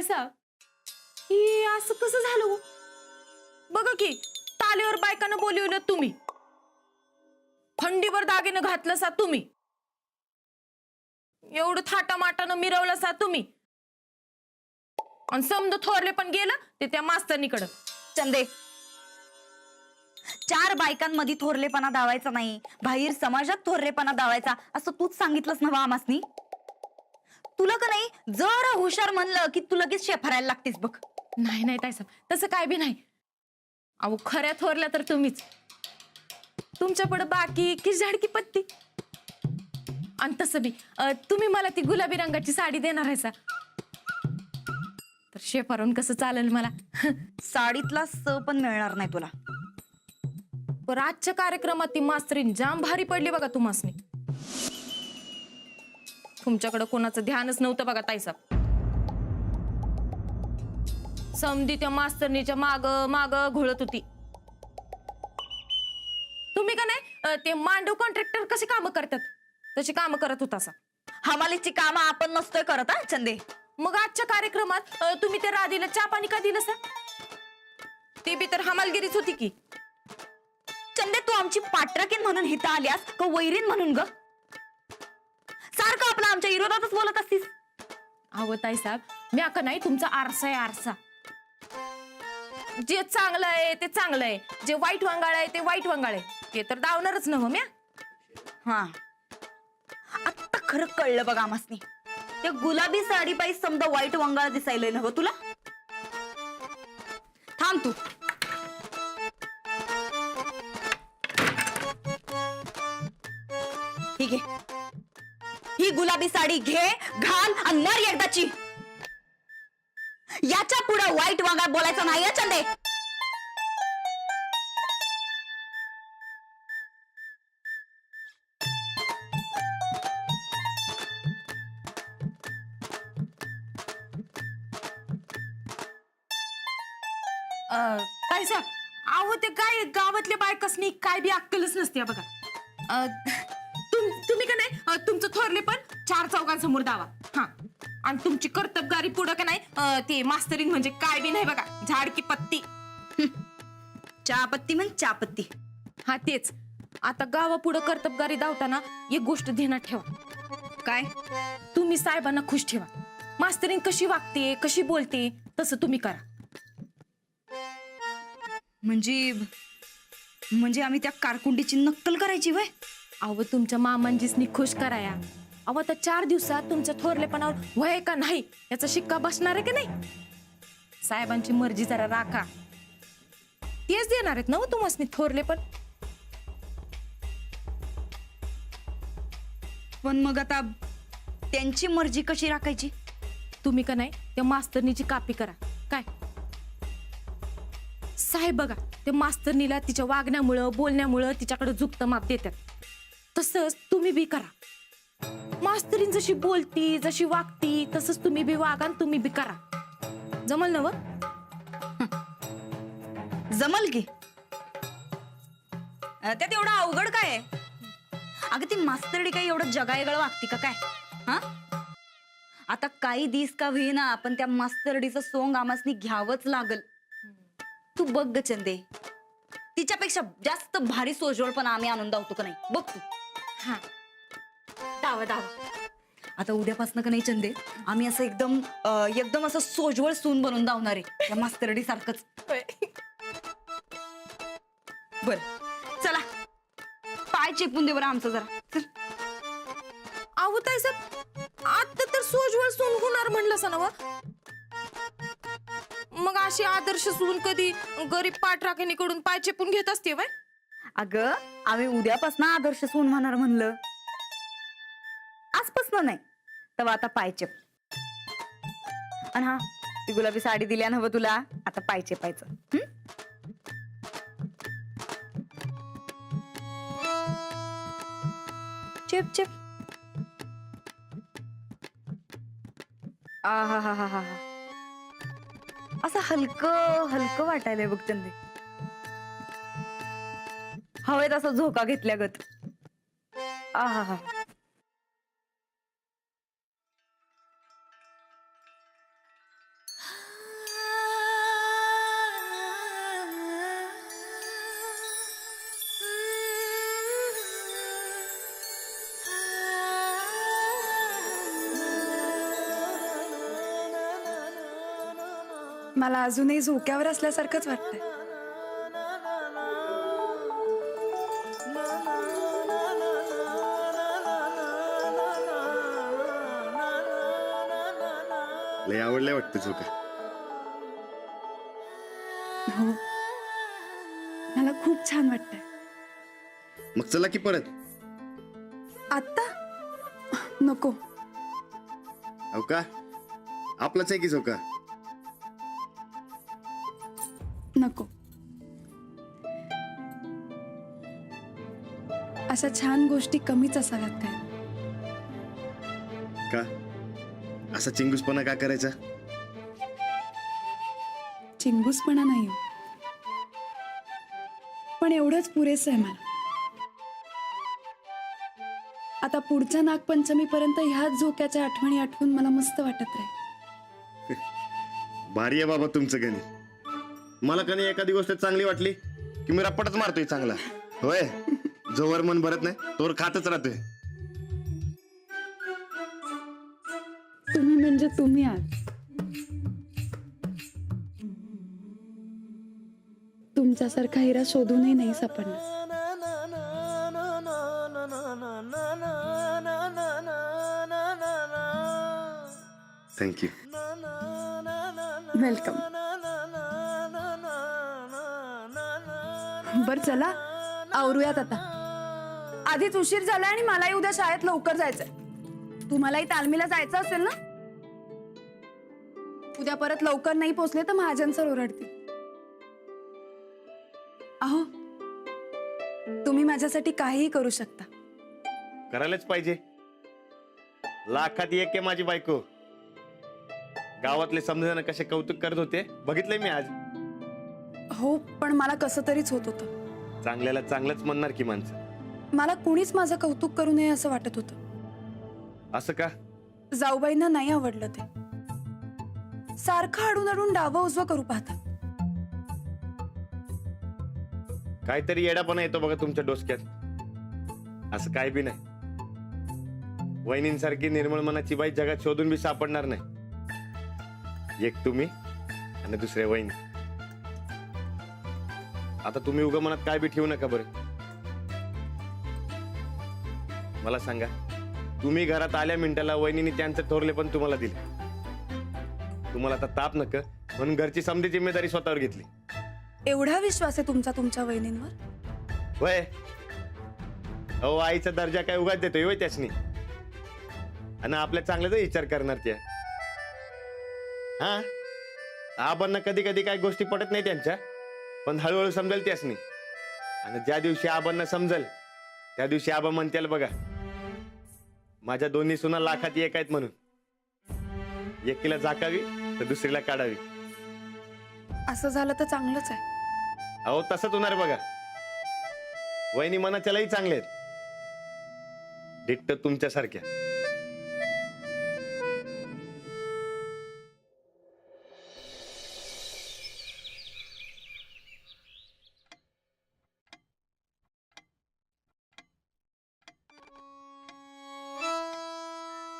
ताईसाहेब, ही असं कसं झालं हो? बघा की तालीवर बायकांना बोलवलं तुम्ही, खंडीवर दागिनं घातलं सा तुम्ही, एवढं थाटामाटानं मिरवलं सा तुम्ही, आणि समज थोरले पण गेलं ते त्या मास्तरनीकडं. चंदे, 4 बायकांमध्ये थोरलेपणा दावायचा नाही, बाहेर समाजात थोरलेपणा दावायचा असं तूच सांगितलंस ना आमासनी. तुला का नाही जरा हुशार म्हणलं की तू लगेच शेफारायला लागतेस बघ. नाही नाही ताईसाहेब, तसं काय बी नाही. अहो खऱ्या थोरल्या तर तुम्हीच. तुमच्या पुढे बाकी की झाडकी पत्ती. आणि तसं बी तुम्ही मला ती गुलाबी रंगाची साडी देणार आहे सा, तर शेफारून कसं चालेल मला? साडीतला स पण मिळणार नाही तुला. पण आजच्या कार्यक्रमात ती मास्तरीन जाम भारी पडली बघा तुम्हासनी. तुमच्याकडे कोणाचं ध्यानच नव्हतं बघा ताईसाहेब. समधी त्या मास्तरणीच्या माग माग घोळत होती. तुम्ही का नाही ते मांडव कॉन्ट्रॅक्टर कशी कामं करतात तशी कामं करत होता सा. हमालीची कामं आपण नसतोय करत हा चंदे. मग आजच्या कार्यक्रमात तुम्ही त्या राधीला चहा पाणी का दिलं सा? ती बी तर हमालगिरीच होती की. चंदे, तू आमची पाठराखीण म्हणून हिता आल्यास का वैरीण म्हणून ग? सारखं आपलं आमच्या विरोधातच बोलत असतीस. अहो ताईसाहेब, मी का नाही तुमचा आरसा आहे आरसा. जे चांगलं आहे ते चांगलं आहे, जे वाईट वंगाळ आहे ते वाईट वंगाळ आहे, ते तर दावणारच नव्ह म्या. हा, आता खरं कळलं बघा आमासनी. त्या गुलाबी साडी पाहिजे समजा वाईट वंगाळ दिसायला नव्ह तुला. थांब तू. ही घे, ही गुलाबी साडी घे, घाल आणि मर एकदाची. याच्या पुढे वाईट वंगाळ बोलायचं नाही हं, चंदे. ताईसाहेब, अहो ते काय गावातल्या बायकासनी काय बी अक्कलच नसते बघा. तुम्ही का नाही तुमचं थोरले पण 4 चौघांसमोर दावा. हा, आणि तुमची कर्तबगारी पुढं का नाही ते मास्तरीन म्हणजे काय बी नाही बघा, झाडकी पत्ती. चहापत्ती म्हण चहापत्ती. हा तेच. आता गावापुढं कर्तबगारी धावताना एक गोष्ट ध्यानात ठेवा. काय? तुम्ही साहेबांना खुश ठेवा. मास्तरीन कशी वागते कशी बोलते तसं तुम्ही करा. म्हणजे आम्ही त्या कारकुंडीची नक्कल करायची वय? अहो तुमच्या मामांजीसनी खुश कराया. अहो आता 4 दिवसात तुमच्या थोरलेपणावर वय का नाही याचा शिक्का बसणार आहे की नाही? साहेबांची मर्जी जरा राखा. तेच देणार आहेत ना हो तुम्हासनी थोरले पण. पण मग आता त्यांची मर्जी कशी राखायची? तुम्ही का नाही त्या मास्तरनीची कापी करा. काय साहेब बघा, त्या मास्तरनीला तिच्या वागण्यामुळं बोलण्यामुळं तिच्याकडे झुकतं माप देतात, तसंच तुम्ही बी करा. मास्तरीन जशी बोलती जशी वागती तसंच तुम्ही बी वागा आणि तुम्ही बी करा. जमल ना व? जमल की. त्यात एवढं अवघड काय आहे? अगं ती मास्तरडी काही एवढं जगायगळ वागती का काय? हा, आता काही दिस का होईना आपण त्या मास्तरडीचं सोंग आमासनी घ्यावंच लागल. तू बघ ग चंदे, तिच्यापेक्षा जास्त भारी सोजवळ पण आम्ही आणून दावतो का नाही बघ तू. हा, दावा दावा. आता उद्यापासून का नाही चंदे, आम्ही असं एकदम असं सोजवळ सून बनवून दावणार आहे त्या मास्तरडी सारखंच. बर चला, पाय चेपून दे बरं आमचं जरा. चल. अहो ताईसाहेब, आता तर सोजवळ सून होणार म्हणलं सा ना. मग अशी आदर्श सून कधी गरीब पाठराखीकडून पाय चेपून घेत असते वय? अगं आम्ही उद्यापासून आदर्श सून म्हणणार म्हणलं, आजपासून नाही. तेव्हा आता पाय चेप. आणि हा, ती गुलाबी साडी दिल्या ना तुला, आता पाय चेपायचं. चेप चेप. आ हा हा हा हा. असं हलकं हलकं वाटायलंय बघ चंदे. हवेत असं झोका घेतल्यागत. आ हा हा. मला अजूनही झोक्यावर असल्यासारखंच वाटतंय. लय आवडलंय वाटतं झोका. हो, मला खूप छान वाटतंय. मग चला की परत. आत्ता नको. अहो का? आपलाच आहे की झोका. नको. अशा छान गोष्टी कमीच असाव्यात काय. का? असा चिंगूसपणा का करायचा? चिंगूसपणा नाही हो. पण एवढंच पुरेसं आहे मला. आता पुढच्या नागपंचमीपर्यंत ह्याच झोक्याच्या आठवणी आठवून मला मस्त वाटत राहील. भारी आहे बाबा तुमचं गणित. मला कधी एखादी गोष्ट चांगली वाटली की मी रप्पटच मारतोय चांगला. होय, जोवर मन भरत नाही तोवर खातच राहतोय. तुम्ही म्हणजे तुम्ही आहात. तुमच्यासारखा हिरा शोधूनही नाही सापडणार. थँक्यू. वेलकम. बर चला आवरूयात आता. आधीच उशीर झालाय आणि मलाही उद्या शाळेत लवकर जायचंय. तुम्हालाही तालमीला जायचं असेल ना. उद्या परत लवकर नाही पोचले तर महाजन सर ओरडतील. अहो, तुम्ही माझ्यासाठी काहीही करू शकता. करायलाच पाहिजे. लाखात एक आहे माझी बायको. गावातले समजणं कसे कौतुक करत होते बघितलंय मी आज. हो, पण मला कसं तरीच होत होतं. चांगल्याला चांगलंच म्हणणार की माणसं. मला कुणीच माझं कौतुक करू नये असं वाटत होतं. असं का? जाऊबाईंना नाही आवडलं ते. सारखं अडून अडून डावं उजवं करू पाहतात. काहीतरी येडापणा येतो बघा तुमच्या डोसक्यात. असं काय बी नाही. वहिनींसारखी निर्मळ मनाची बाई जगात शोधून बी सापडणार नाही. एक तुम्ही आणि दुसरे वहिनी. आता तुम्ही उगा मनात काय बी ठेवू नका बरं. मला सांगा, तुम्ही घरात आल्या मिनिटाला वहिनीने त्यांचे थोरले पण तुम्हाला दिले. तुम्हाला आता ताप नक म्हणून घरची समधी जिम्मेदारी स्वतःवर घेतली. एवढा विश्वास आहे तुमचा तुमच्या वहिनींवर? वय अहो, आईचा दर्जा काय उगाच देतोय होय त्यासनी. आणि आपल्या चांगल्याचा विचार करणार त्या. हा, आबांना कधी कधी काय गोष्टी पटत नाही त्यांच्या, पण हळूहळू समजेल त्यासनी. आणि ज्या दिवशी आबांना समजेल त्या दिवशी आबा म्हणतील बघा, माझ्या दोन्ही सुना लाखात एक आहेत म्हणून. एकीला झाकावी तर दुसरीला काढावी. असं झालं तर चांगलंच आहे. अहो तसंच होणार बघा. वहिनी मनाच्यालाही चांगले आहेत, डिट्ट तुमच्यासारख्या.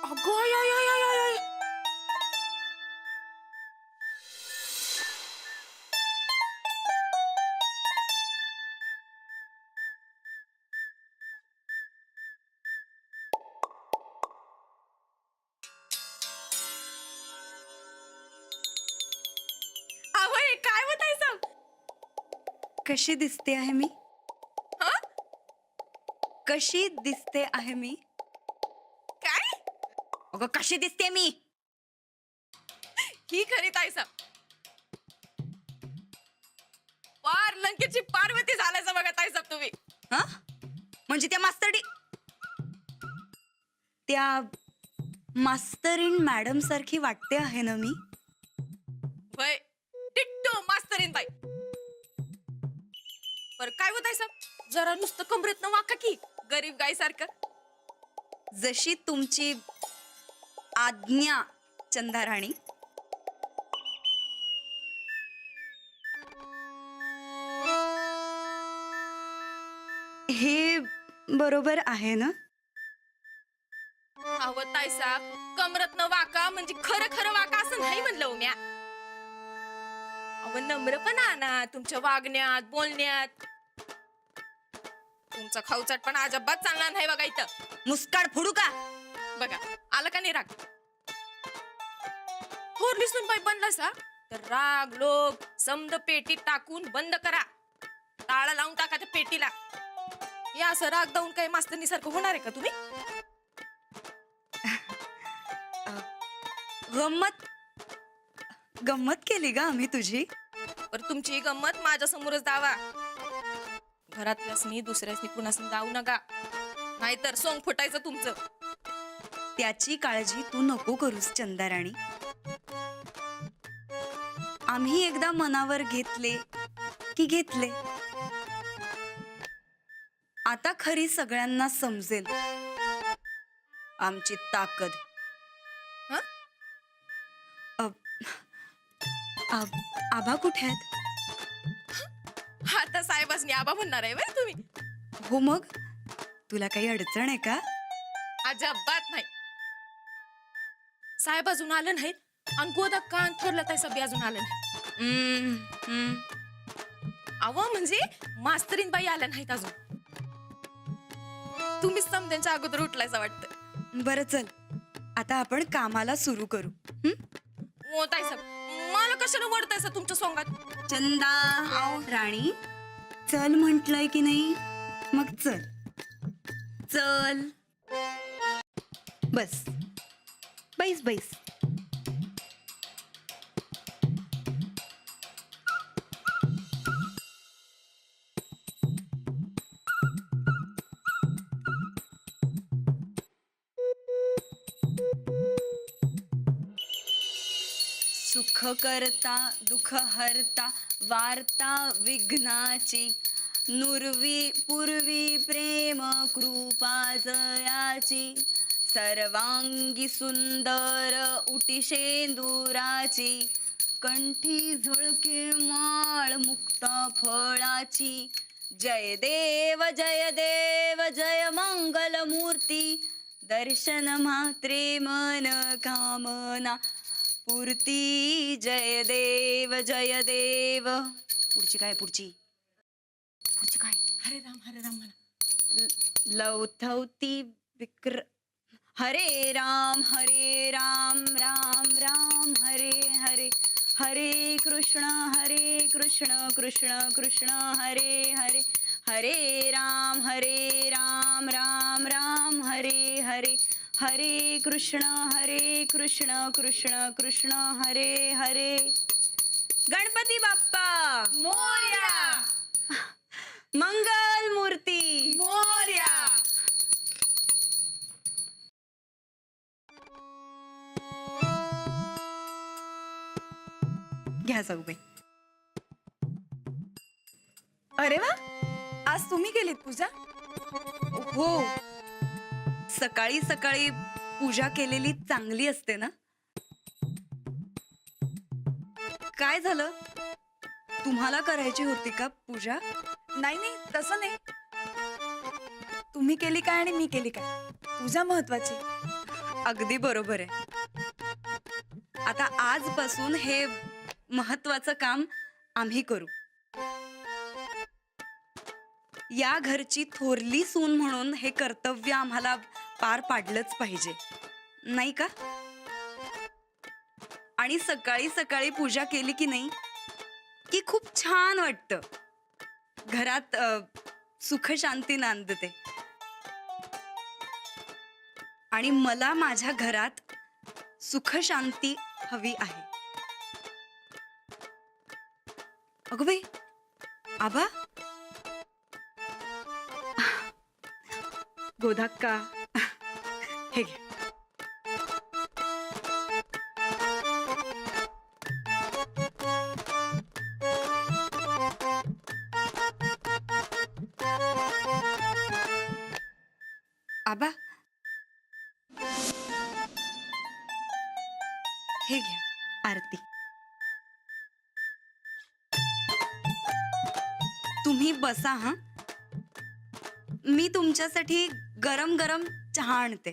अगं, I, I, I, I, I, I. अहो, हे काय होत आहे सांग? कशी दिसते आहे मी? हा? कशी दिसते आहे मी? काय? अगं कशी दिसते मी? ही खरी ताईसा. पार लंकेची पार्वती झाल्याचं बघा ताईसाब तुम्ही. हा? म्हणजे त्या मास्तरीण मॅडम सारखी वाटते आहे ना मी? वय टिट्टो मास्तरीन बाई. पर काय होत आहे साहेब? जरा नुसतं कमरेतनं वाका की गरीब गाय सारखं. जशी तुमची आज्ञा चंदाराणी. हे बरोबर आहे ना? अहो ताईसाब, कमरेतनं वाका म्हणजे खरं खरं वाका असं नाही म्हणलं हो म्या. अहो नम्रपणा ना तुमच्या वागण्यात बोलण्यात. तुमचा खाऊचटपणा अजिबात चालणार नाही बघा इथं. मुस्काड फोडू का? बघा आला का नाही राग? थोरली सुनबाई बनलासा तर राग लोभ समद पेटीत टाकून बंद करा. टाळा लावून टाका त्या पेटीला. या असं राग दावून काही मास्तरनी सारखं होणार आहे का तुम्ही? गंमत केली गा आम्ही तुझी. पर तुमची ही गंमत माझ्या समोरच दावा. घरातल्यासनी दुसऱ्यासनी कुणासनी दावू नका, नाहीतर सोंग फुटायचं तुमचं. त्याची काळजी तू नको करूस चंदाराणी. आम्ही एकदा मनावर घेतले की घेतले. आता खरी सगळ्यांना समजेल आमची ताकद. हं? आभा कुठे आहेत? आता साहेबासनी आबा म्हणणार आहे बरं तुम्ही. हो मग तुला काही अडचण आहे का? अजिबात नाही. साहेब अजून आलं नाहीत आणि गोदा कान थोरलं त्या सभे अजून आलं नाही. अव म्हणजे मास्तरीन बाई आल्या नाहीत अजून. तुम्हीच समजांच्या अगोदर उठलायचं वाटतं. बरं चल आता आपण कामाला सुरू करू. ओ ताई साहेब, मला कशाला वडतायसा तुमच्या सोंगात? चंदा राणी चल म्हटलंय की नाही, मग चल चल. बस बैस बैस. सुख करता दुःख हरता वार्ता विघ्नाची. नुरवी पूर्वी प्रेम कृपा जयाची. सर्वांगी सुंदर उटी शेंदुराची. कंठी झळके माळ मुक्ता फळाची. जय देव जय देव जय मंगल मूर्ती. दर्शन मात्रे मन कामना पूर्ती. जय देव जय देव. पुढची काय? पुढची काय? हरे राम म्हणा. लवथवती विक्र. हरे राम राम राम हरे हरे. हरे कृष्ण कृष्ण कृष्ण हरे हरे. हरे राम राम राम हरे हरे. हरे कृष्ण कृष्ण कृष्ण हरे हरे. गणपती बाप्पा मोरया मंगल मूर्ती मोरया. घ्या जाऊबाई. अरे वा, आज तुम्ही केलीत पूजा? हो, सकाळी सकाळी पूजा केलेली चांगली असते ना. काय झालं, तुम्हाला करायची होती का पूजा? नाही नाही, तसं नाही. तुम्ही केली काय आणि मी केली काय, पूजा महत्वाची. अगदी बरोबर आहे. आता आजपासून हे महत्वाचं काम आम्ही करू. या घरची थोरली सून म्हणून हे कर्तव्य आम्हाला पार पाडलंच पाहिजे, नाही का? आणि सकाळी सकाळी पूजा केली की नाही की खूप छान वाटतं. घरात सुख शांती नांदते. आणि मला माझ्या घरात सुख शांती हवी आहे. अगं बाई, आबा, गोधाक्का, हे घे. आबा, हे घ्या आरती. तुम्ही बसा हा, मी तुमच्यासाठी गरम गरम चहा आणते.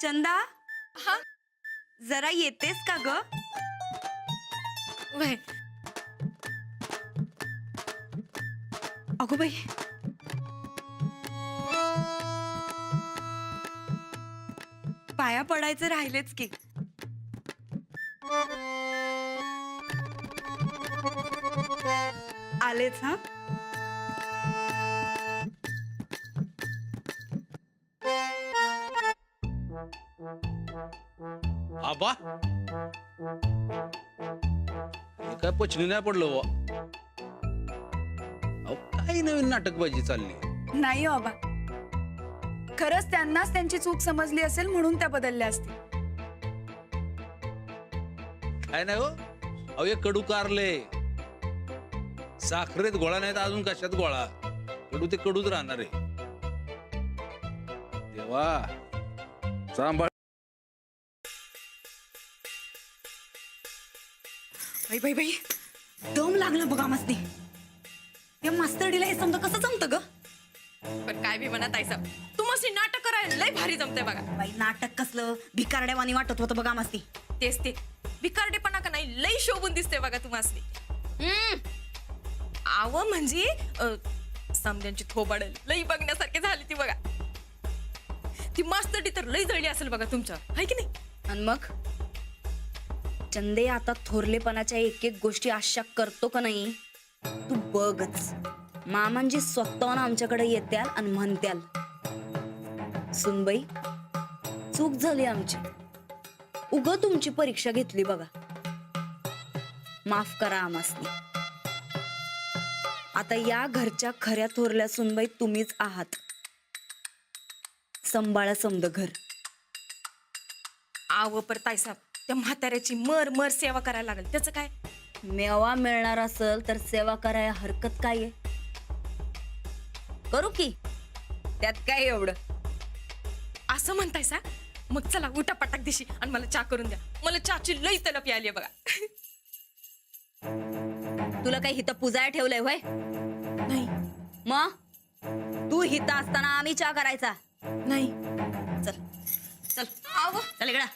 चंदा, हा, जरा येतेस का ग? वय अगो बाई, पाया पडायचे राहिलेच की. आलेच हा. आबा हे काय पचनी नाही पडलं बुवा. अहो काय नवीन नाटकबाजी चालली. नाही हो बाबा, खरंच त्यांनाच त्यांची चूक समजली असेल म्हणून त्या बदलल्या असतील. काय नाही हो, अहो हे कडू कारले. साखरेत गोळा नाही तर अजून कशात गोळा. कडू ते कडूच राहणार आहे. देवा सांभाळ. बाई बाई बाई, दम लागला बघा मस्ती. या मास्तरडीला हे समजा कसं जमतं ग? पण काय बी म्हणत आहे सब, तू मस्त नाटक करायला लय भारी जमते बघा. बाई नाटक कसलं भिकारड्यावानी वाटत होतं बघा मस्ती. तेच ते विकारडेपणा का नाही लय शोभून दिसते बघा तुम्हाला. आव म्हणजे समद्यांची थोबाड लई बघण्यासारखी झाली ती बघा. ती मास्तरडी तर लई जळली असेल बघा तुमच्यावर, हाय की नाही? आणि मग चंदे आता थोरलेपणाच्या एक एक गोष्टी आशा करतो का नाही तू बघच. मामांजी स्वतःहून आमच्याकडे येत्याल आणि म्हणत्याल, सुनबाई चूक झाली आमची, उग तुमची परीक्षा घेतली बघा, माफ करा आमासनी. आता या घरच्या खऱ्या थोरल्या सुनबाई तुम्हीच आहात. संभाळा समद घर. आव पर ताईसाहेब, त्या म्हाताऱ्याची मर मर सेवा करायला लागेल, त्याचं काय? मेवा मिळणार असेल तर सेवा करायला हरकत काय आहे? करू की, त्यात काय एवढं. असं म्हणताय सा? मग चला उठा पटाक दिशी आणि मला चहा करून द्या. मला चहाची लई तलप आली बघा. तुला काही हिथं पुजाय ठेवलंय होय? नाही मग तू हिथं असताना आम्ही चहा करायचा? नाही चल चल आव चल इकडा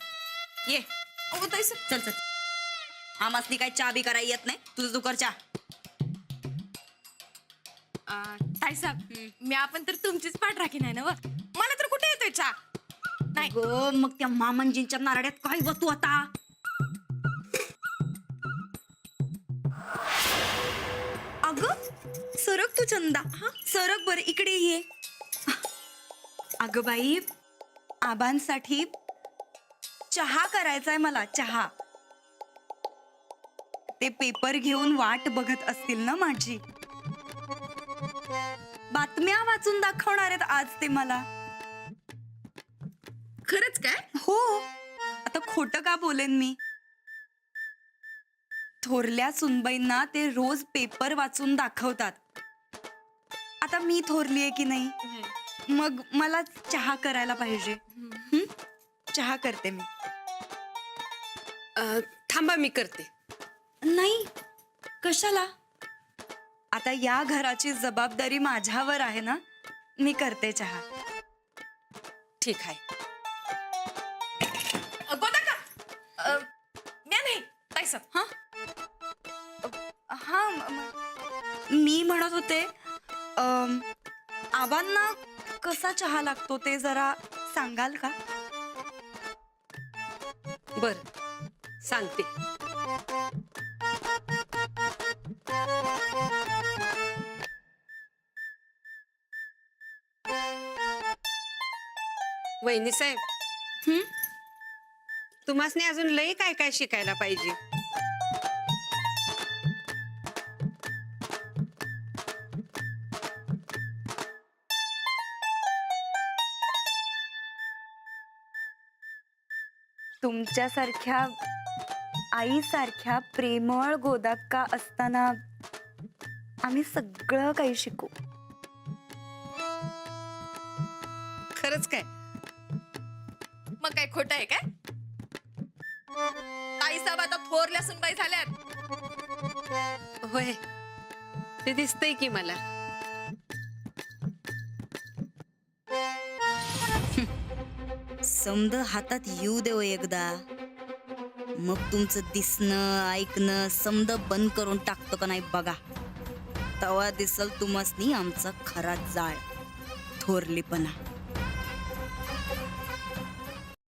ये. अहो ताईसाहेब, चल चल. आमासनी काय चहा बी करायला येत नाही, तुझं तू कर चहा. ताईसाहेब मी आपण तर तुमचीच पाठ राखी नाही ना व. मला तर कुठे येतोय चहा? नाही गो मग त्या मामंजींच्या नारड्यात काय व तू आता? अगं सरक तू चंदा. हा सरक बर इकडे ये. अगं बाई, आबांसाठी चहा करायचाय मला, चहा. ते पेपर घेऊन वाट बघत असतील ना माझी. बातम्या वाचून दाखवणार आहेत आज ते मला. खरंच काय? हो, आता खोटं का बोलेन मी? थोरल्या सुनबाईंना ते रोज पेपर वाचून दाखवतात. आता मी थोरली आहे की नाही, मग मला चहा करायला पाहिजे. चहा करते मी. थांबा मी करते. नाही, कशाला? आता या घराची जबाबदारी माझ्यावर आहे ना, मी करते चहा. ठीक आहे. गोदा का? म्या नाही ताईसाहेब. हा मी म्हणत होते, आबांना कसा चहा लागतो ते जरा सांगाल का? बर सांगते. वहिनी साहेब, तुम्हासनी अजून लई काय काय शिकायला पाहिजे. तुमच्यासारख्या आईसारख्या प्रेमळ गोदाक्का असताना आम्ही सगळं काही शिकू. खरंच काय? मग काय खोटं आहे काय? ताईसाहेब आता थोरल्या सुनबाई झाल्यात. होय, ते दिसतंय की मला. समद हातात येऊ देव एकदा, मग तुमचं दिसणं ऐकणं समद बंद करून टाकतो का नाही बघा. तवा दिसल तुम्हासनी आमचा खरा जाळ थोरलीपणा.